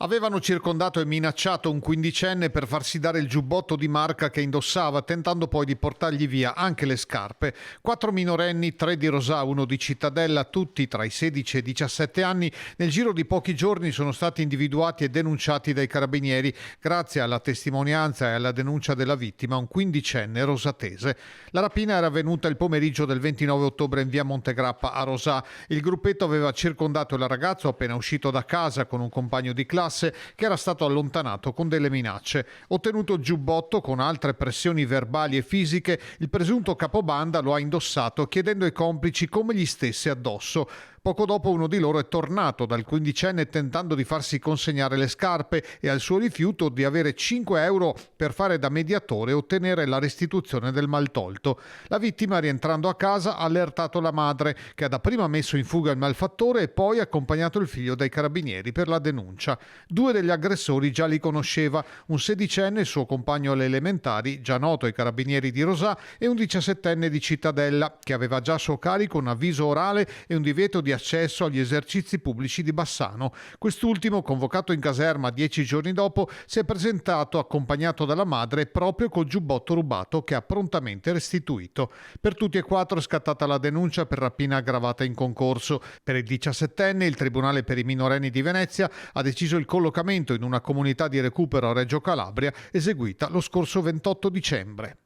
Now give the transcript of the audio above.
Avevano circondato e minacciato un quindicenne per farsi dare il giubbotto di marca che indossava, tentando poi di portargli via anche le scarpe. 4 minorenni, 3 di Rosà, 1 di Cittadella, tutti tra i 16 e i 17 anni, nel giro di pochi giorni sono stati individuati e denunciati dai carabinieri grazie alla testimonianza e alla denuncia della vittima, un quindicenne rosatese. La rapina era avvenuta il pomeriggio del 29 ottobre in via Montegrappa a Rosà. Il gruppetto aveva circondato il ragazzo appena uscito da casa con un compagno di classe che era stato allontanato con delle minacce. Ottenuto il giubbotto con altre pressioni verbali e fisiche, il presunto capobanda lo ha indossato chiedendo ai complici come gli stesse addosso. Poco dopo uno di loro è tornato dal quindicenne tentando di farsi consegnare le scarpe e al suo rifiuto di avere 5 euro per fare da mediatore e ottenere la restituzione del maltolto. La vittima, rientrando a casa, ha allertato la madre, che ha dapprima messo in fuga il malfattore e poi accompagnato il figlio dai carabinieri per la denuncia. 2 degli aggressori già li conosceva, un sedicenne, il suo compagno alle elementari, già noto ai carabinieri di Rosà, e un 17enne di Cittadella, che aveva già a suo carico un avviso orale e un divieto di accesso agli esercizi pubblici di Bassano. Quest'ultimo, convocato in caserma 10 giorni dopo, si è presentato accompagnato dalla madre proprio col giubbotto rubato che ha prontamente restituito. Per tutti e 4 è scattata la denuncia per rapina aggravata in concorso. Per il 17enne il Tribunale per i minorenni di Venezia ha deciso il collocamento in una comunità di recupero a Reggio Calabria eseguita lo scorso 28 dicembre.